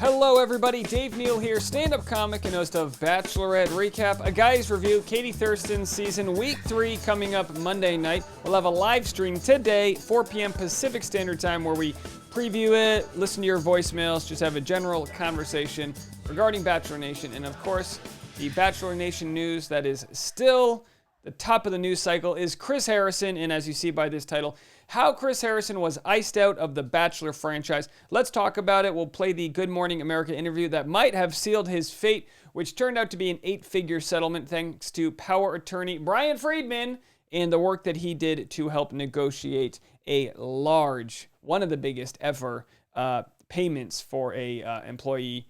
Hello everybody, Dave Neal here, stand-up comic and host of Bachelorette Recap, a guy's review, Katie Thurston's season, week 3 coming up Monday night. We'll have a live stream today, 4 p.m. Pacific Standard Time, where we preview it, listen to your voicemails, just have a general conversation regarding Bachelor Nation, and of course, the Bachelor Nation news that is still the top of the news cycle is Chris Harrison, and as you see by this title, how Chris Harrison was iced out of the Bachelor franchise. Let's talk about it. We'll play the Good Morning America interview that might have sealed his fate, which turned out to be an 8-figure settlement thanks to power attorney Brian Friedman and the work that he did to help negotiate a large, one of the biggest ever payments for a employee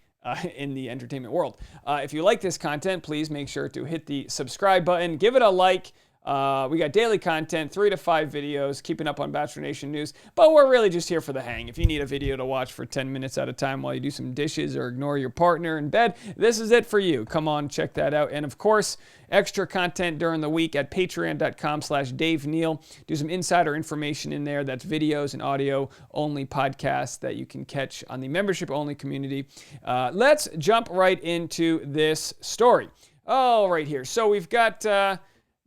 in the entertainment world. If you like this content, please make sure to hit the subscribe button, give it a like. We got daily content, 3 to 5 videos, keeping up on Bachelor Nation news, but we're really just here for the hang. If you need a video to watch for 10 minutes at a time while you do some dishes or ignore your partner in bed, this is it for you. Come on, check that out. And of course, extra content during the week at patreon.com/Dave Neal. Do some insider information in there. That's videos and audio only podcasts that you can catch on the membership only community. Let's jump right into this story. Oh, right here. So we've got...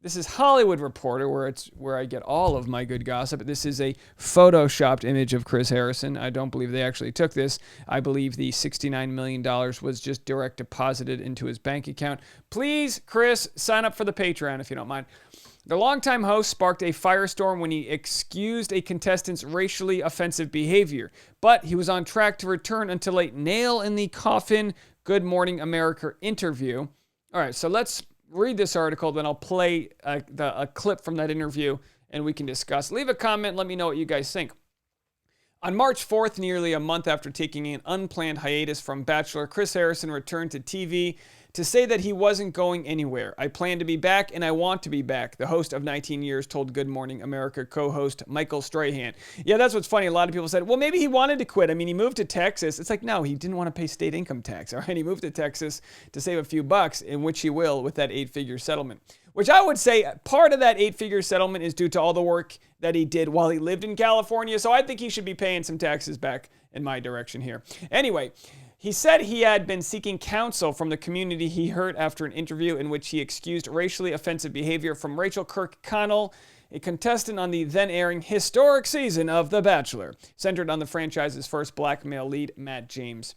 This is Hollywood Reporter, where I get all of my good gossip. This is a photoshopped image of Chris Harrison. I don't believe they actually took this. I believe the $69 million was just direct deposited into his bank account. Please, Chris, sign up for the Patreon if you don't mind. The longtime host sparked a firestorm when he excused a contestant's racially offensive behavior, but he was on track to return until a Nail in the Coffin Good Morning America interview. All right, so let's read this article, then I'll play a clip from that interview and we can discuss. Leave a comment, let me know what you guys think. On March 4th, nearly a month after taking an unplanned hiatus from Bachelor, Chris Harrison returned to TV to say that he wasn't going anywhere. I plan to be back and I want to be back, the host of 19 Years told Good Morning America co-host Michael Strahan. Yeah, that's what's funny. A lot of people said, well, maybe he wanted to quit. I mean, he moved to Texas. It's like, no, he didn't want to pay state income tax. All right, he moved to Texas to save a few bucks, in which he will with that 8-figure settlement. Which I would say part of that 8-figure settlement is due to all the work that he did while he lived in California. So I think he should be paying some taxes back in my direction here. Anyway, he said he had been seeking counsel from the community he hurt after an interview in which he excused racially offensive behavior from Rachel Kirkconnell, a contestant on the then-airing historic season of The Bachelor, centered on the franchise's first black male lead, Matt James.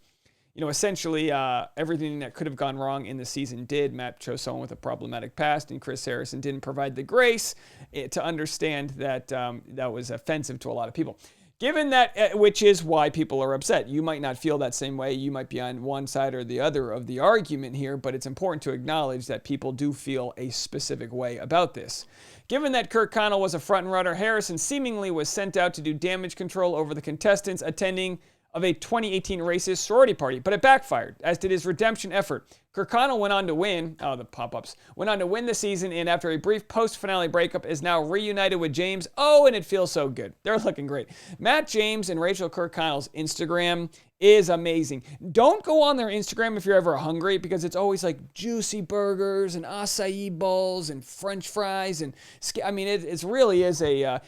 You know, essentially, everything that could have gone wrong in the season did. Matt chose someone with a problematic past, and Chris Harrison didn't provide the grace to understand that that was offensive to a lot of people. Given that, which is why people are upset. You might not feel that same way. You might be on one side or the other of the argument here, but it's important to acknowledge that people do feel a specific way about this. Given that Kirkconnell was a front-runner, Harrison seemingly was sent out to do damage control over the contestants attending of a 2018 racist sorority party, but it backfired, as did his redemption effort. Kirkconnell went on to win, went on to win the season, and after a brief post-finale breakup is now reunited with James. Oh, and it feels so good. They're looking great. Matt James and Rachel Kirkconnell's Instagram is amazing. Don't go on their Instagram if you're ever hungry, because it's always like juicy burgers and acai bowls and french fries. And I mean, it really is I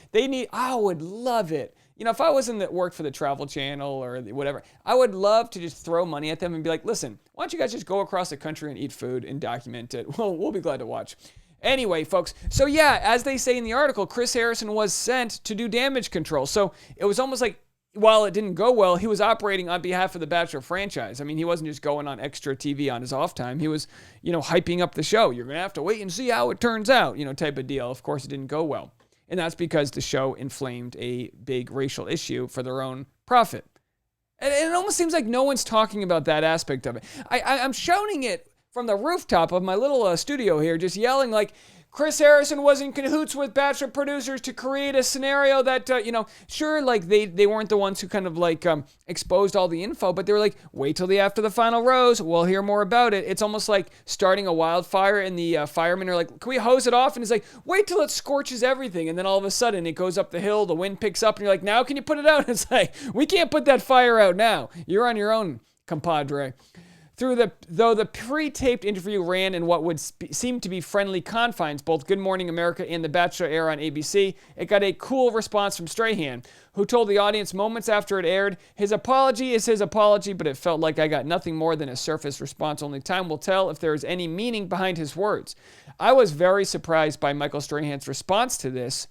would love it. You know, if I was worked for the Travel Channel or whatever, I would love to just throw money at them and be like, listen, why don't you guys just go across the country and eat food and document it? Well, we'll be glad to watch. Anyway, folks, so yeah, as they say in the article, Chris Harrison was sent to do damage control. So it was almost like, while it didn't go well, he was operating on behalf of the Bachelor franchise. I mean, he wasn't just going on extra TV on his off time. He was, hyping up the show. You're going to have to wait and see how it turns out, type of deal. Of course, it didn't go well. And that's because the show inflamed a big racial issue for their own profit. And it almost seems like no one's talking about that aspect of it. I'm shouting it from the rooftop of my little studio here, just yelling like, Chris Harrison was in cahoots with Bachelor producers to create a scenario that, sure, like they weren't the ones who kind of like exposed all the info, but they were like, wait till after the final rose, we'll hear more about it. It's almost like starting a wildfire and the firemen are like, can we hose it off? And it's like, wait till it scorches everything. And then all of a sudden it goes up the hill, the wind picks up and you're like, now can you put it out? And it's like, we can't put that fire out now. You're on your own, compadre. Though the pre-taped interview ran in what would seem to be friendly confines, both Good Morning America and The Bachelor air on ABC, it got a cool response from Strahan, who told the audience moments after it aired, his apology is his apology, but it felt like I got nothing more than a surface response. Only time will tell if there is any meaning behind his words. I was very surprised by Michael Strahan's response to this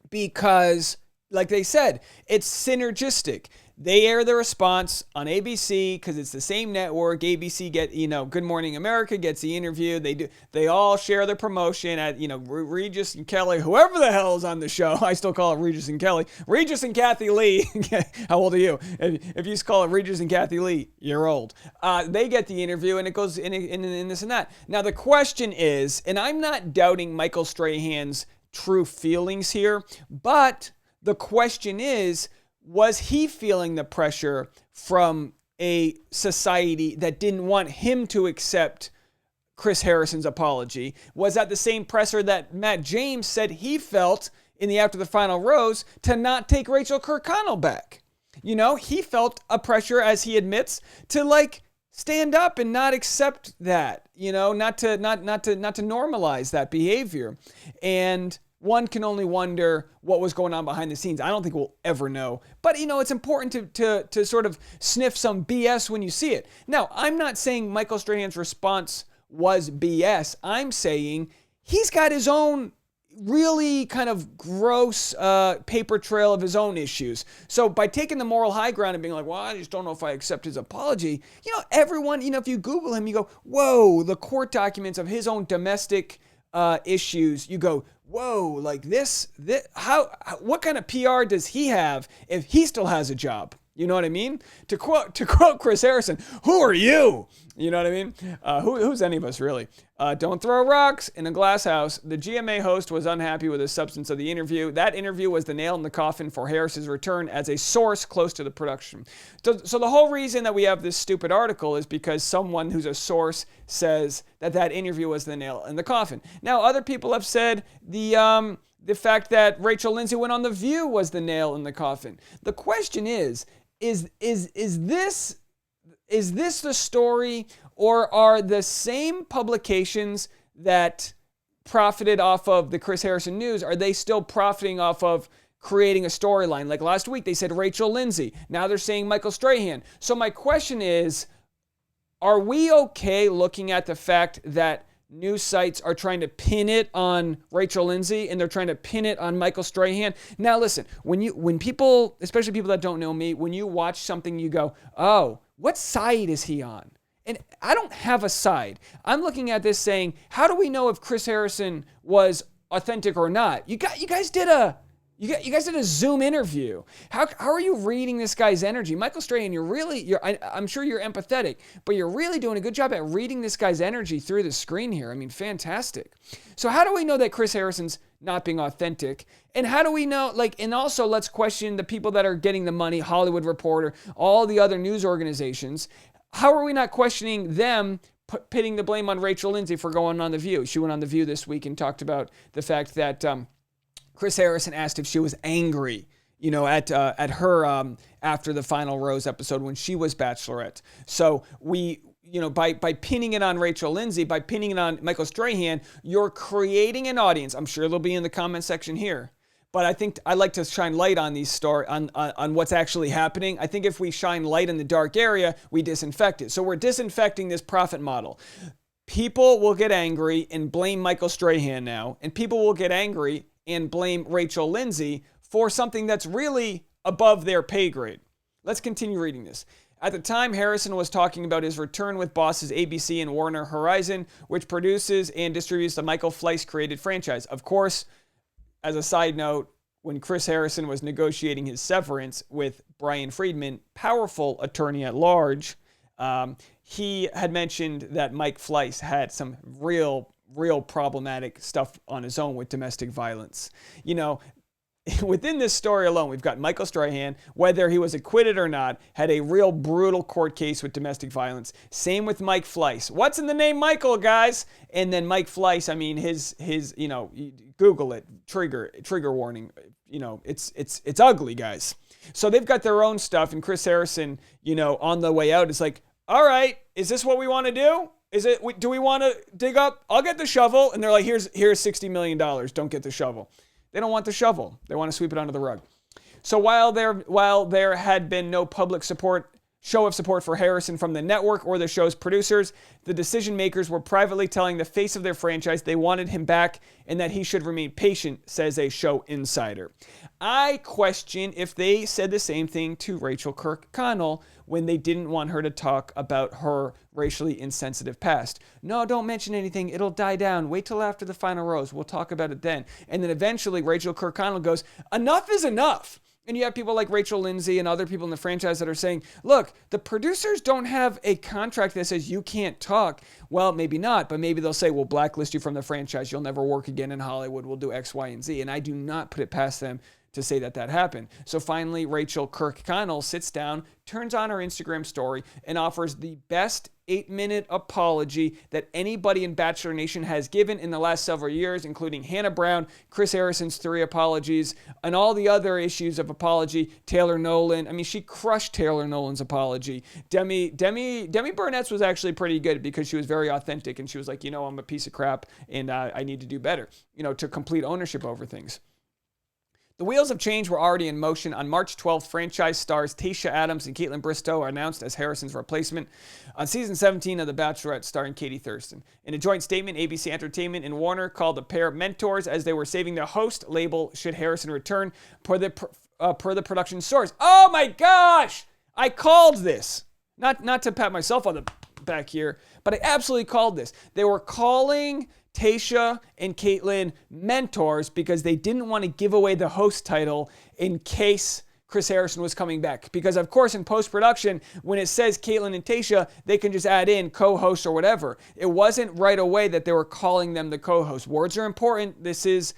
because, like they said, it's synergistic. They air the response on ABC because it's the same network. ABC Good Morning America gets the interview. They all share the promotion at, Regis and Kelly, whoever the hell is on the show. I still call it Regis and Kelly. Regis and Kathy Lee. How old are you? If you just call it Regis and Kathy Lee, you're old. They get the interview and it goes in this and that. Now the question is, and I'm not doubting Michael Strahan's true feelings here, but the question is, was he feeling the pressure from a society that didn't want him to accept Chris Harrison's apology? Was that the same pressure that Matt James said he felt in the After the Final Rose to not take Rachel Kirkconnell back? He felt a pressure, as he admits, to stand up and not accept that, not to normalize that behavior. And one can only wonder what was going on behind the scenes. I don't think we'll ever know. But, it's important to sort of sniff some BS when you see it. Now, I'm not saying Michael Strahan's response was BS. I'm saying he's got his own really kind of gross paper trail of his own issues. So by taking the moral high ground and being like, well, I just don't know if I accept his apology, everyone, if you Google him, you go, whoa, the court documents of his own domestic issues, you go, whoa, like this, what kind of PR does he have if he still has a job? You know what I mean? To quote Chris Harrison, who are you? You know what I mean? Who's any of us, really? Don't throw rocks in a glass house. The GMA host was unhappy with the substance of the interview. That interview was the nail in the coffin for Harris's return as a source close to the production. So the whole reason that we have this stupid article is because someone who's a source says that interview was the nail in the coffin. Now, other people have said the fact that Rachel Lindsay went on The View was the nail in the coffin. The question is this the story, or are the same publications that profited off of the Chris Harrison news, are they still profiting off of creating a storyline? Like last week, they said Rachel Lindsay. Now they're saying Michael Strahan. So my question is, are we okay looking at the fact that news sites are trying to pin it on Rachel Lindsay and they're trying to pin it on Michael Strahan? Now listen, when people, especially people that don't know me, when you watch something, you go, oh, what side is he on? And I don't have a side. I'm looking at this saying, how do we know if Chris Harrison was authentic or not? You guys did a Zoom interview. How are you reading this guy's energy? Michael Strahan, I'm sure you're empathetic, but you're really doing a good job at reading this guy's energy through the screen here. I mean, fantastic. So how do we know that Chris Harrison's not being authentic? And how do we know, and also let's question the people that are getting the money, Hollywood Reporter, all the other news organizations. How are we not questioning them, pitting the blame on Rachel Lindsay for going on The View? She went on The View this week and talked about the fact that Chris Harrison asked if she was angry, at her After the Final Rose episode when she was Bachelorette. So we, by pinning it on Rachel Lindsay, by pinning it on Michael Strahan, you're creating an audience. I'm sure they'll be in the comment section here. But I think I like to shine light on these on what's actually happening. I think if we shine light in the dark area, we disinfect it. So we're disinfecting this profit model. People will get angry and blame Michael Strahan now, and people will get angry and blame Rachel Lindsay for something that's really above their pay grade. Let's continue reading this. At the time, Harrison was talking about his return with bosses ABC and Warner Horizon, which produces and distributes the Michael Fleiss-created franchise. Of course, as a side note, when Chris Harrison was negotiating his severance with Brian Friedman, powerful attorney at large, he had mentioned that Mike Fleiss had some real problematic stuff on his own with domestic violence. Within this story alone, we've got Michael Strahan, whether he was acquitted or not, had a real brutal court case with domestic violence. Same with Mike Fleiss. What's in the name Michael, guys? And then Mike Fleiss, I mean, his Google it, trigger warning. It's ugly, guys. So they've got their own stuff, and Chris Harrison, on the way out is like, all right, is this what we want to do? Do we want to dig up? I'll get the shovel. And they're like, here's $60 million. Don't get the shovel. They don't want the shovel. They want to sweep it under the rug. So while there had been no public show of support for Harrison from the network or the show's producers, the decision makers were privately telling the face of their franchise they wanted him back and that he should remain patient, says a show insider. I question if they said the same thing to Rachel Kirkconnell when they didn't want her to talk about her racially insensitive past. No, don't mention anything. It'll die down. Wait till after the final rose. We'll talk about it then. And then eventually Rachel Kirkconnell goes, enough is enough. And you have people like Rachel Lindsay and other people in the franchise that are saying, look, the producers don't have a contract that says you can't talk. Well, maybe not, but maybe they'll say, we'll blacklist you from the franchise. You'll never work again in Hollywood. We'll do X, Y, and Z. And I do not put it past them to say that happened. So finally, Rachel Kirkconnell sits down, turns on her Instagram story, and offers the best 8-minute apology that anybody in Bachelor Nation has given in the last several years, including Hannah Brown, Chris Harrison's 3 apologies, and all the other issues of apology. Taylor Nolan, I mean, she crushed Taylor Nolan's apology. Demi Burnett's was actually pretty good because she was very authentic, and she was like, I'm a piece of crap, and I need to do better, to complete ownership over things. The wheels of change were already in motion. On March 12th, franchise stars Tayshia Adams and Kaitlyn Bristowe are announced as Harrison's replacement on season 17 of The Bachelorette, starring Katie Thurston. In a joint statement, ABC Entertainment and Warner called the pair mentors as they were saving the Host label should Harrison return, per the production source. Oh my gosh! I called this. Not to pat myself on the back here, but I absolutely called this. They were calling Tayshia and Kaitlyn mentors because they didn't want to give away the Host title in case Chris Harrison was coming back. Because, of course, in post-production, when it says Kaitlyn and Tayshia, they can just add in co-host or whatever. It wasn't right away that they were calling them the co-host. Words are important. This is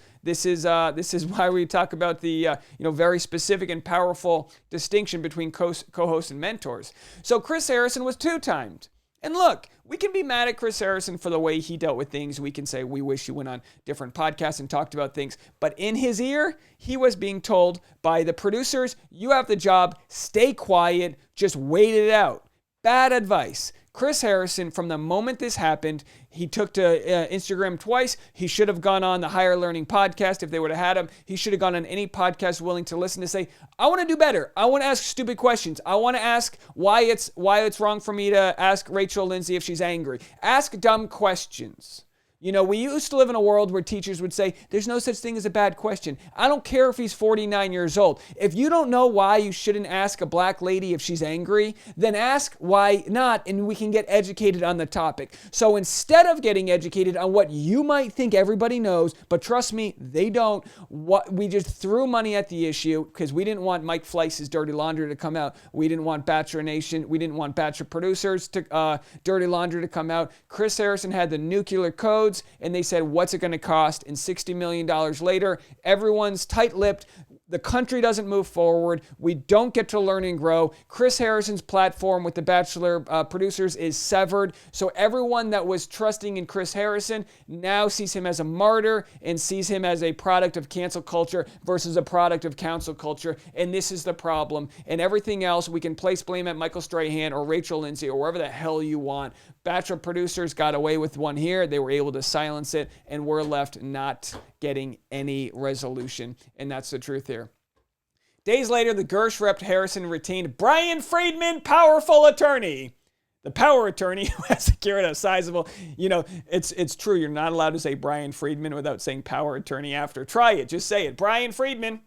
why we talk about the very specific and powerful distinction between co-hosts and mentors. So Chris Harrison was 2-timed. And look, we can be mad at Chris Harrison for the way he dealt with things. We can say we wish he went on different podcasts and talked about things. But in his ear, he was being told by the producers, you have the job, stay quiet, just wait it out. Bad advice. Chris Harrison, from the moment this happened, he took to Instagram twice. He should have gone on the Higher Learning podcast if they would have had him. He should have gone on any podcast willing to listen to say, I want to do better. I want to ask stupid questions. I want to ask why it's wrong for me to ask Rachel Lindsay if she's angry. Ask dumb questions. We used to live in a world where teachers would say, there's no such thing as a bad question. I don't care if he's 49 years old. If you don't know why you shouldn't ask a black lady if she's angry, then ask why not, and we can get educated on the topic. So instead of getting educated on what you might think everybody knows, but trust me, they don't, we just threw money at the issue because we didn't want Mike Fleiss's dirty laundry to come out. We didn't want Bachelor Nation. We didn't want Bachelor producers to dirty laundry to come out. Chris Harrison had the nuclear codes, and they said, what's it going to cost? And $60 million later, everyone's tight-lipped. The country doesn't move forward. We don't get to learn and grow. Chris Harrison's platform with the Bachelor producers is severed. So everyone that was trusting in Chris Harrison now sees him as a martyr and sees him as a product of cancel culture versus a product of council culture. And this is the problem. And everything else, we can place blame at Michael Strahan or Rachel Lindsay or wherever the hell you want. Bachelor producers got away with one here. They were able to silence it, and we're left not getting any resolution. And that's the truth here. Days later, the Gersh rep Harrison retained Brian Friedman, powerful attorney. The power attorney who has secured a sizable, it's true. You're not allowed to say Brian Friedman without saying power attorney after. Try it. Just say it. Brian Friedman,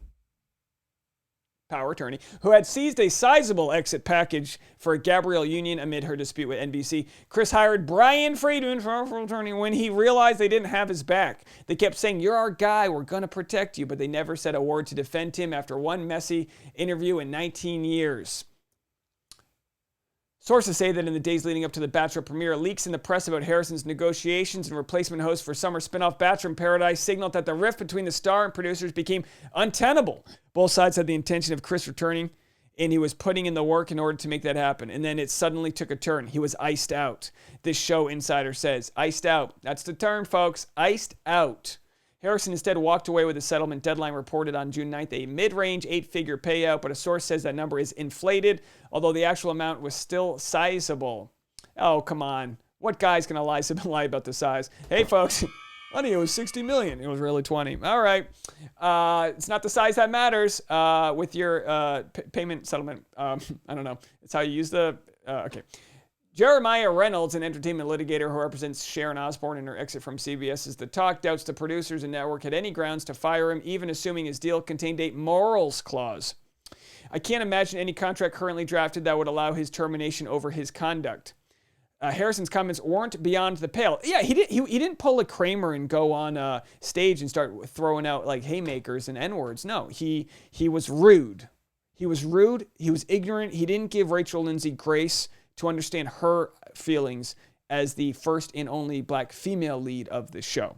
power attorney, who had seized a sizable exit package for Gabrielle Union amid her dispute with NBC. Chris hired Brian Friedman, powerful attorney, when he realized they didn't have his back. They kept saying, you're our guy, we're going to protect you, but they never said a word to defend him after one messy interview in 19 years. Sources say that in the days leading up to the Bachelor premiere, leaks in the press about Harrison's negotiations and replacement host for summer spinoff Bachelor in Paradise signaled that the rift between the star and producers became untenable. Both sides had the intention of Chris returning, and he was putting in the work in order to make that happen. And then it suddenly took a turn. He was iced out. This show insider says, iced out. That's the term, folks. Iced out. Harrison instead walked away with a settlement deadline reported on June 9th, a mid-range 8-figure payout, but a source says that number is inflated, although the actual amount was still sizable. Oh, come on. What guy's going to lie about the size? Hey, folks, honey, it was $60 million. It was really 20. All right. It's not the size that matters with your payment settlement. I don't know. It's how you use the... okay. Jeremiah Reynolds, an entertainment litigator who represents Sharon Osbourne in her exit from CBS's The Talk, doubts the producers and network had any grounds to fire him, even assuming his deal contained a morals clause. I can't imagine any contract currently drafted that would allow his termination over his conduct. Harrison's comments weren't beyond the pale. Yeah, he didn't pull a Kramer and go on stage and start throwing out like haymakers and N-words. No, he was rude. He was rude. He was ignorant. He didn't give Rachel Lindsay grace to understand her feelings as the first and only black female lead of the show.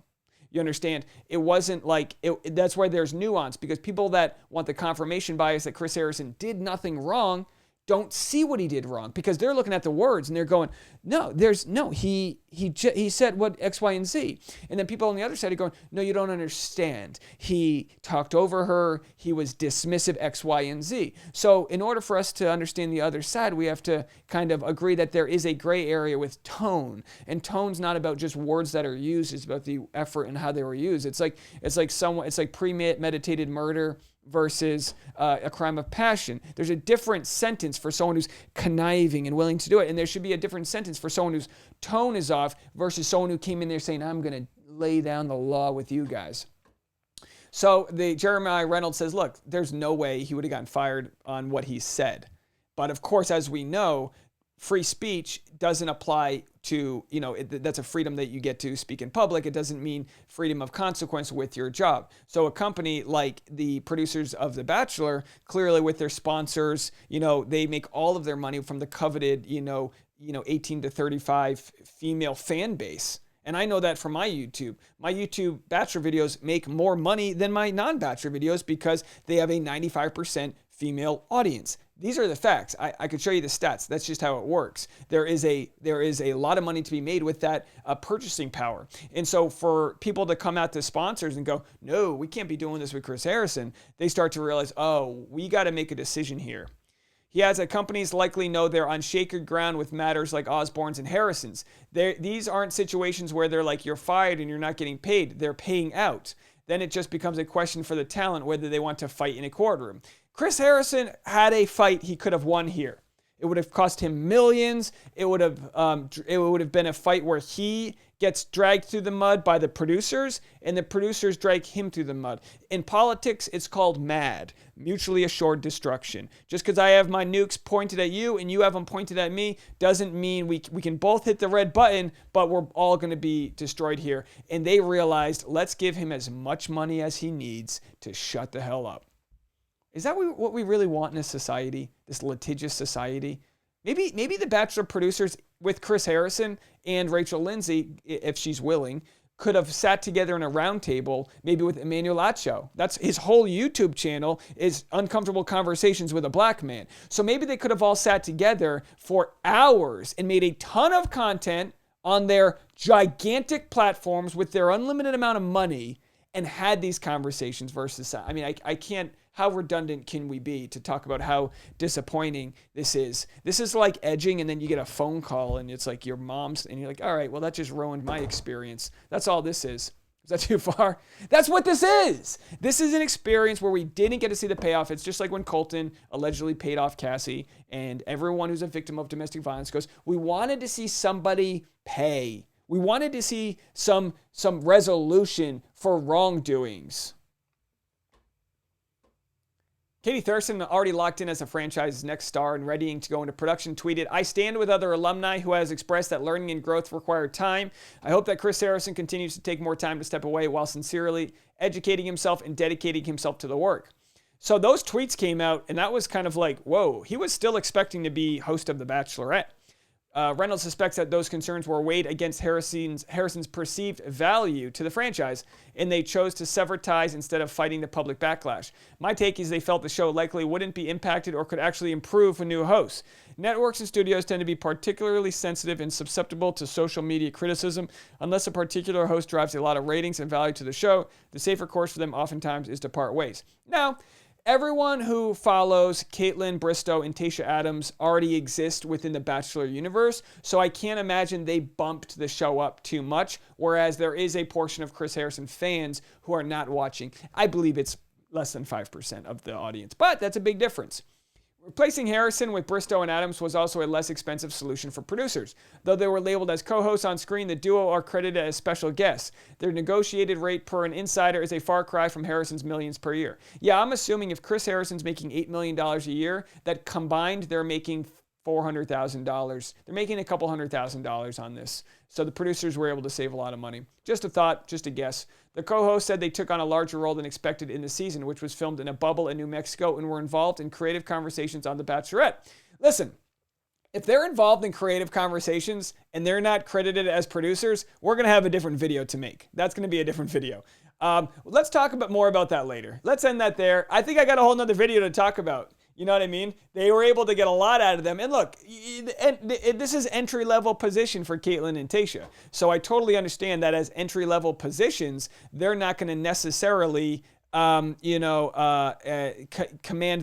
You understand? It wasn't like, that's why there's nuance, because people that want the confirmation bias that Chris Harrison did nothing wrong don't see what he did wrong, because they're looking at the words and they're going, he said what X, Y, and Z. And then people on the other side are going, no, you don't understand. He talked over her. He was dismissive, X, Y, and Z. So in order for us to understand the other side, we have to kind of agree that there is a gray area with tone. And tone's not about just words that are used. It's about the effort and how they were used. It's like premeditated murder versus a crime of passion. There's a different sentence for someone who's conniving and willing to do it, and there should be a different sentence for someone whose tone is off versus someone who came in there saying, I'm going to lay down the law with you guys. So the Jeremiah Reynolds says, look, there's no way he would have gotten fired on what he said. But of course, as we know, free speech doesn't apply to, that's a freedom that you get to speak in public. It doesn't mean freedom of consequence with your job. So a company like the producers of The Bachelor, clearly with their sponsors, they make all of their money from the coveted, 18 to 35 female fan base. And I know that from my YouTube. My YouTube Bachelor videos make more money than my non-Bachelor videos because they have a 95% female audience. These are the facts. I could show you the stats. That's just how it works. There is a lot of money to be made with that purchasing power. And so for people to come out to sponsors and go, no, we can't be doing this with Chris Harrison, they start to realize, oh, we got to make a decision here. He adds that companies likely know they're on shaky ground with matters like Osbourne's and Harrison's. These aren't situations where they're like, you're fired and you're not getting paid. They're paying out. Then it just becomes a question for the talent whether they want to fight in a courtroom. Chris Harrison had a fight he could have won here. It would have cost him millions. It would have been a fight where he gets dragged through the mud by the producers, and the producers drag him through the mud. In politics, it's called MAD, mutually assured destruction. Just because I have my nukes pointed at you and you have them pointed at me doesn't mean we can both hit the red button, but we're all going to be destroyed here. And they realized, let's give him as much money as he needs to shut the hell up. Is that what we really want in a society, this litigious society? Maybe the Bachelor producers with Chris Harrison and Rachel Lindsay, if she's willing, could have sat together in a round table, maybe with Emmanuel Acho. That's his whole YouTube channel is Uncomfortable Conversations with a Black Man. So maybe they could have all sat together for hours and made a ton of content on their gigantic platforms with their unlimited amount of money and had these conversations versus, I mean, I can't, how redundant can we be to talk about how disappointing this is? This is like edging and then you get a phone call and it's like your mom's and you're like, all right, well, that just ruined my experience. That's all this is. Is that too far? That's what this is. This is an experience where we didn't get to see the payoff. It's just like when Colton allegedly paid off Cassie and everyone who's a victim of domestic violence goes, we wanted to see somebody pay. We wanted to see some resolution for wrongdoings. Katie Thurston, already locked in as the franchise's next star and readying to go into production, tweeted, I stand with other alumni who has expressed that learning and growth require time. I hope that Chris Harrison continues to take more time to step away while sincerely educating himself and dedicating himself to the work. So those tweets came out, and that was kind of like, whoa, he was still expecting to be host of The Bachelorette. Reynolds suspects that those concerns were weighed against Harrison's perceived value to the franchise, and they chose to sever ties instead of fighting the public backlash. My take is they felt the show likely wouldn't be impacted or could actually improve with new hosts. Networks and studios tend to be particularly sensitive and susceptible to social media criticism. Unless a particular host drives a lot of ratings and value to the show, the safer course for them oftentimes is to part ways. Now, everyone who follows Kaitlyn Bristowe and Tayshia Adams already exist within the Bachelor universe, so I can't imagine they bumped the show up too much, whereas there is a portion of Chris Harrison fans who are not watching. I believe it's less than 5% of the audience, but that's a big difference. Replacing Harrison with Bristowe and Adams was also a less expensive solution for producers. Though they were labeled as co-hosts on screen, the duo are credited as special guests. Their negotiated rate per an insider is a far cry from Harrison's millions per year. Yeah, I'm assuming if Chris Harrison's making $8 million a year, that combined they're making $400,000. They're making a couple $100,000 on this. So the producers were able to save a lot of money. Just a thought, just a guess. The co-host said they took on a larger role than expected in the season, which was filmed in a bubble in New Mexico, and were involved in creative conversations on The Bachelorette. Listen, if they're involved in creative conversations and they're not credited as producers, we're going to have a different video to make. That's going to be a different video. Let's talk more about that later. Let's end that there. I think I got a whole nother video to talk about. You know what I mean? They were able to get a lot out of them. And look, this is entry-level position for Kaitlyn and Tayshia. So I totally understand that as entry-level positions, they're not going to necessarily command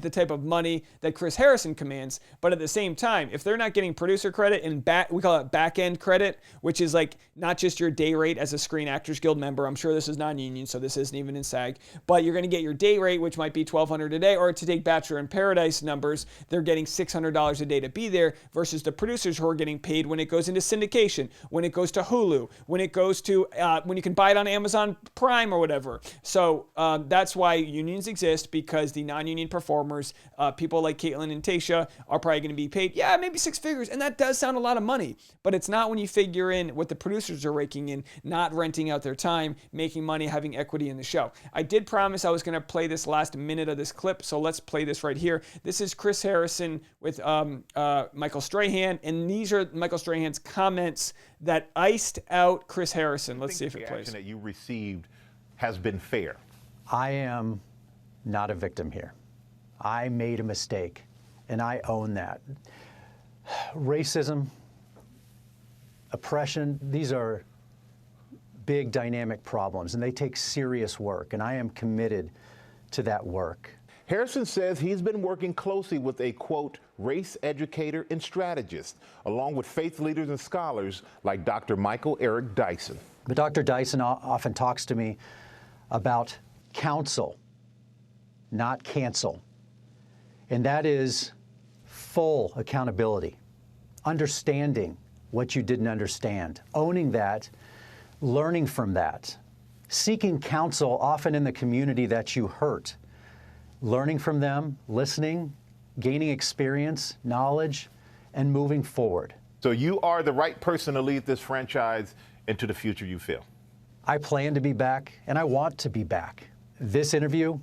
the type of money that Chris Harrison commands. But at the same time, if they're not getting producer credit and we call it back-end credit, which is like not just your day rate as a Screen Actors Guild member. I'm sure this is non-union, so this isn't even in SAG. But you're going to get your day rate, which might be $1,200 a day, or to take Bachelor in Paradise numbers, they're getting $600 a day to be there versus the producers who are getting paid when it goes into syndication, when it goes to Hulu, when it goes to, when you can buy it on Amazon Prime or whatever. So that's why unions exist, because the non-union performers, people like Kaitlyn and Tayshia, are probably going to be paid, maybe six figures, and that does sound a lot of money, but it's not when you figure in what the producers are raking in, not renting out their time, making money, having equity in the show. I did promise I was going to play this last minute of this clip, so let's play this right here. This is Chris Harrison with Michael Strahan, and these are Michael Strahan's comments that iced out Chris Harrison. Let's see if it plays. The reaction that you received has been fair. I am not a victim here. I made a mistake, and I own that. Racism, oppression, these are big dynamic problems, and they take serious work, and I am committed to that work. Harrison says he's been working closely with a, quote, race educator and strategist, along with faith leaders and scholars like Dr. Michael Eric Dyson. But Dr. Dyson often talks to me about counsel, not cancel. And that is full accountability, understanding what you didn't understand, owning that, learning from that, seeking counsel often in the community that you hurt, learning from them, listening, gaining experience, knowledge, and moving forward. So you are the right person to lead this franchise into the future, you feel? I plan to be back, and I want to be back. This interview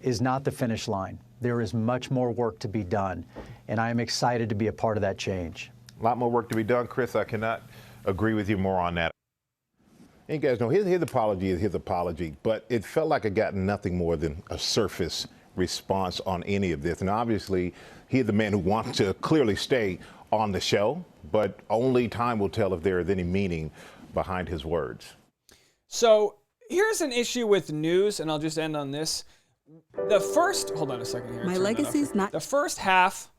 is not the finish line. There is much more work to be done, and I am excited to be a part of that change. A lot more work to be done, Chris. I cannot agree with you more on that. And you guys know his apology is his apology, but it felt like it got nothing more than a surface response on any of this. And obviously, he's the man who wants to clearly stay on the show, but only time will tell if there is any meaning behind his words. So here's an issue with news, and I'll just end on this. Hold on a second here. My legacy's not. The first half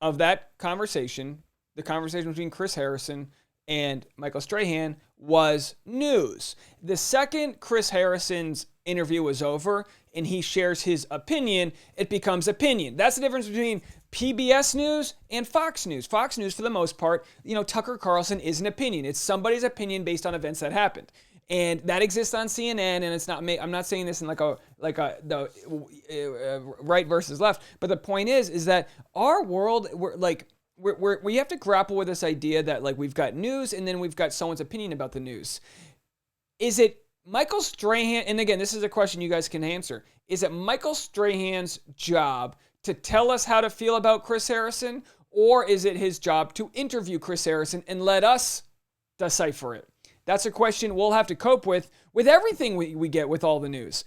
of that conversation, the conversation between Chris Harrison and Michael Strahan, was news. The second Chris Harrison's interview was over and he shares his opinion, it becomes opinion. That's the difference between PBS News and Fox News. Fox News, for the most part, Tucker Carlson is an opinion. It's somebody's opinion based on events that happened. And that exists on CNN, and it's not. I'm not saying this in the right versus left, but the point is that our world, we have to grapple with this idea that we've got news and then we've got someone's opinion about the news. Is it Michael Strahan? And again, this is a question you guys can answer. Is it Michael Strahan's job to tell us how to feel about Chris Harrison, or is it his job to interview Chris Harrison and let us decipher it? That's a question we'll have to cope with everything we get with all the news.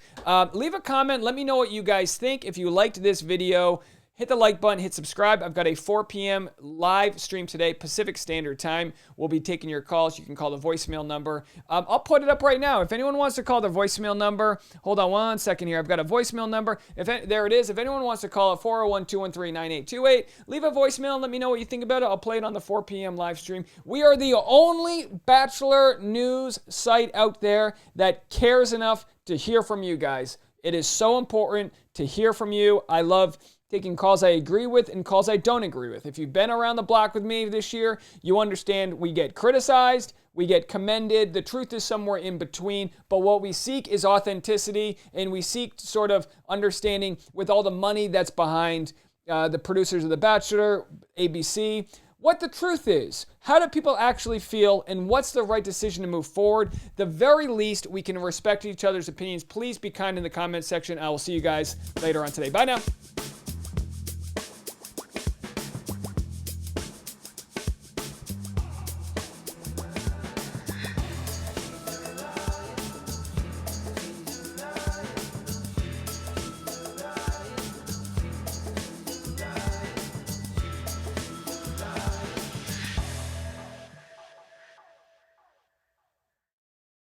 Leave a comment. Let me know what you guys think. If you liked this video, hit the like button, hit subscribe. I've got a 4 p.m. live stream today, Pacific Standard Time. We'll be taking your calls. You can call the voicemail number. I'll put it up right now. If anyone wants to call the voicemail number, hold on one second here. I've got a voicemail number. There it is. If anyone wants to call it, 401-213-9828. Leave a voicemail and let me know what you think about it. I'll play it on the 4 p.m. live stream. We are the only Bachelor news site out there that cares enough to hear from you guys. It is so important to hear from you. I love taking calls I agree with and calls I don't agree with. If you've been around the block with me this year, you understand we get criticized, we get commended, the truth is somewhere in between, but what we seek is authenticity, and we seek sort of understanding with all the money that's behind the producers of The Bachelor, ABC, what the truth is. How do people actually feel, and what's the right decision to move forward? The very least, we can respect each other's opinions. Please be kind in the comment section. I will see you guys later on today. Bye now.